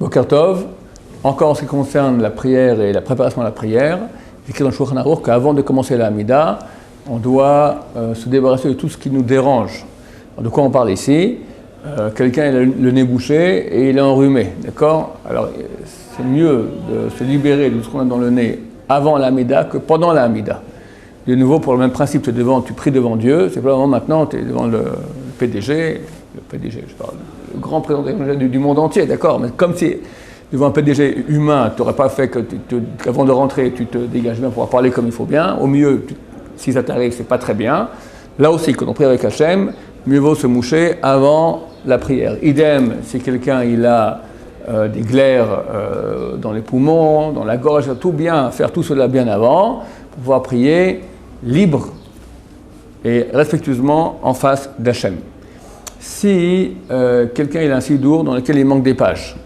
Boker Tov, encore en ce qui concerne la prière et la préparation à la prière, il est écrit dans le Shulchan Aruch qu'avant de commencer la Hamida, on doit se débarrasser de tout ce qui nous dérange. Alors, de quoi on parle ici? Quelqu'un a le nez bouché et il est enrhumé, d'accord? Alors c'est mieux de se libérer de ce qu'on a dans le nez avant la Hamida que pendant la Hamida. De nouveau, pour le même principe, tu pries devant Dieu, c'est pas vraiment maintenant, tu es devant le PDG, je parle, le grand président du monde entier, d'accord? Mais comme si devant un PDG humain, tu n'aurais pas fait qu'avant de rentrer, tu te dégages bien pour pouvoir parler comme il faut bien. Au mieux, si ça t'arrive, c'est pas très bien. Là aussi, quand on prie avec Hachem, mieux vaut se moucher avant la prière. Idem, si quelqu'un il a des glaires dans les poumons, dans la gorge, tout bien, faire tout cela bien avant, pour pouvoir prier libre et respectueusement en face d'Hachem. Si quelqu'un il a un sidour dans lequel il manque des pages,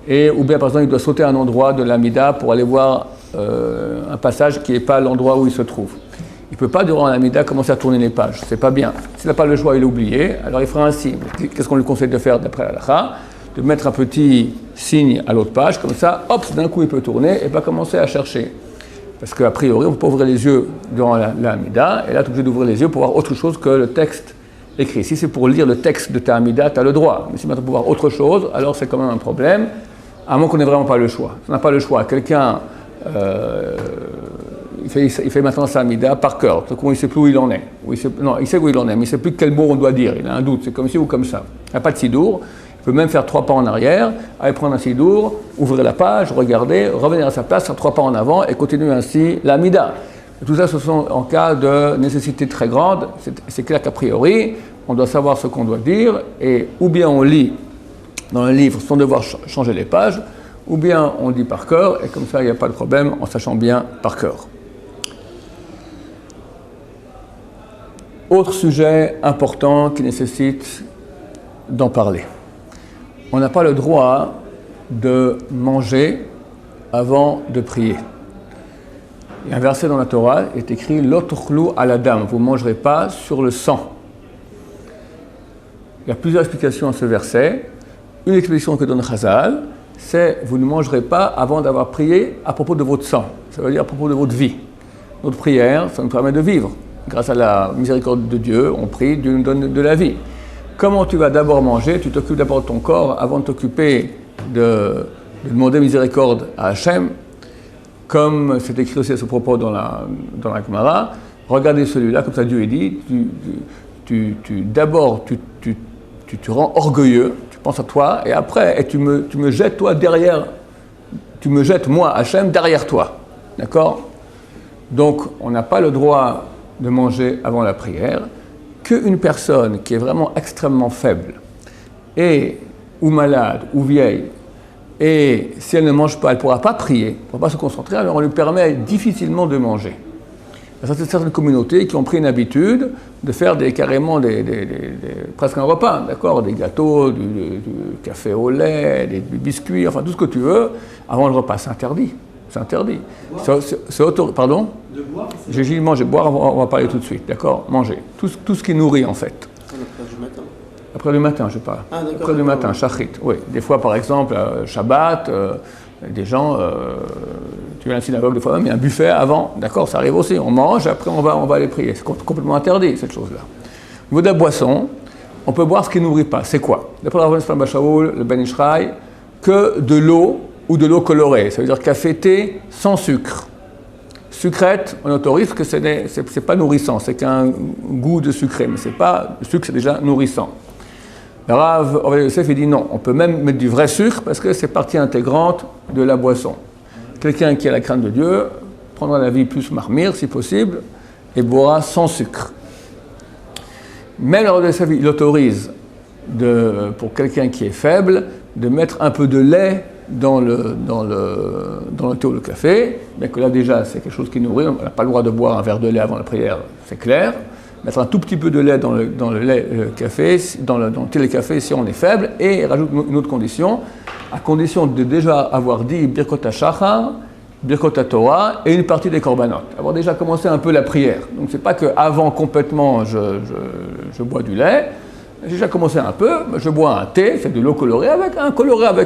ou bien par exemple il doit sauter à un endroit de l'Amida pour aller voir un passage qui n'est pas l'endroit où il se trouve. Il ne peut pas durant l'Amida commencer à tourner les pages, c'est pas bien. S'il n'a pas le choix, il est oublié, alors il fera un signe. Qu'est-ce qu'on lui conseille de faire d'après la halakha? De mettre un petit signe à l'autre page, comme ça, hop, d'un coup il peut tourner et pas commencer à chercher. Parce qu'a priori, on ne peut pas ouvrir les yeux durant la Hamida, et là tu es obligé d'ouvrir les yeux pour voir autre chose que le texte écrit. Si c'est pour lire le texte de ta Hamida, tu as le droit. Mais si maintenant pour voir autre chose, alors c'est quand même un problème, à moins qu'on n'ait vraiment pas le choix. Si on n'a pas le choix, quelqu'un il fait maintenant sa Hamida par cœur, donc il ne sait plus où il en est. Il sait où il en est, mais il ne sait plus quel mot on doit dire, il a un doute, c'est comme ci ou comme ça. Il n'y a pas de sidour, il peut même faire 3 pas en arrière, aller prendre un sidour, ouvrir la page, regarder, revenir à sa place, faire 3 pas en avant et continuer ainsi la Hamida. Tout ça, ce sont en cas de nécessité très grande, c'est clair qu'a priori, on doit savoir ce qu'on doit dire, et ou bien on lit dans le livre sans devoir changer les pages, ou bien on dit par cœur, et comme ça il n'y a pas de problème en sachant bien par cœur. Autre sujet important qui nécessite d'en parler. On n'a pas le droit de manger avant de prier. Il y a un verset dans la Torah, il est écrit « Lo tuchlu al adam » vous ne mangerez pas sur le sang. Il y a plusieurs explications à ce verset. Une explication que donne Chazal, c'est « Vous ne mangerez pas avant d'avoir prié à propos de votre sang ». Ça veut dire à propos de votre vie. Notre prière, ça nous permet de vivre. Grâce à la miséricorde de Dieu, on prie, Dieu nous donne de la vie. Comment tu vas d'abord manger? Tu t'occupes d'abord de ton corps avant de t'occuper de demander miséricorde à Hachem. Comme c'est écrit aussi à ce propos dans la Gemara, regardez celui-là, comme ça Dieu dit, d'abord tu te rends orgueilleux, tu penses à toi, et après tu me jettes toi derrière, tu me jettes moi, Hachem, derrière toi. D'accord? Donc on n'a pas le droit de manger avant la prière, qu'une personne qui est vraiment extrêmement faible, ou malade, ou vieille, et si elle ne mange pas, elle ne pourra pas prier, elle ne pourra pas se concentrer, alors on lui permet difficilement de manger. Il y a certaines communautés qui ont pris une habitude de faire carrément presque un repas, d'accord? Des gâteaux, du café au lait, des biscuits, enfin tout ce que tu veux, avant le repas, c'est interdit. C'est interdit. Pardon? De boire? J'ai dit manger, boire, on va parler tout de suite, d'accord? Manger. Tout ce qui nourrit en fait. Après du matin. Après le matin, je parle. Ah, d'accord. Après le matin, shachrit, oui. Des fois, par exemple, Shabbat, des gens, tu vas à la synagogue, des fois même, il y a un buffet avant, d'accord? Ça arrive aussi, on mange, après on va aller prier. C'est complètement interdit, cette chose-là. Au niveau de la boisson, on peut boire ce qui ne nourrit pas. C'est quoi? D'après la Rabban Shaul, le Ben Ishraï, que de l'eau ou de l'eau colorée. Ça veut dire café, thé, sans sucre. Sucrète, on autorise que c'est pas nourrissant, c'est qu'un goût de sucré, mais c'est pas, le sucre c'est déjà nourrissant. Le Rav Ovadia Yosef, il dit non, on peut même mettre du vrai sucre parce que c'est partie intégrante de la boisson. Quelqu'un qui a la crainte de Dieu prendra la vie plus marmire, si possible, et boira sans sucre. Même le Rav Ovadia Yosef, il autorise, pour quelqu'un qui est faible, de mettre un peu de lait dans le thé ou le café, bien que là déjà c'est quelque chose qui nourrit, on n'a pas le droit de boire un verre de lait avant la prière, c'est clair. Mettre un tout petit peu de lait dans le lait café, dans le thé et le café si on est faible, et rajoute une autre condition, à condition de déjà avoir dit Birkot HaShachar, Birkot HaTorah et une partie des korbanot, avoir déjà commencé un peu la prière. Donc c'est pas qu'avant complètement je bois du lait, j'ai déjà commencé un peu, je bois un thé, c'est de l'eau colorée avec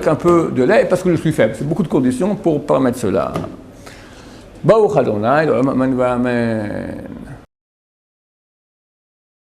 un peu de lait, parce que je suis faible. C'est beaucoup de conditions pour permettre cela. Baruch Adonai, l'olam amen v'amen.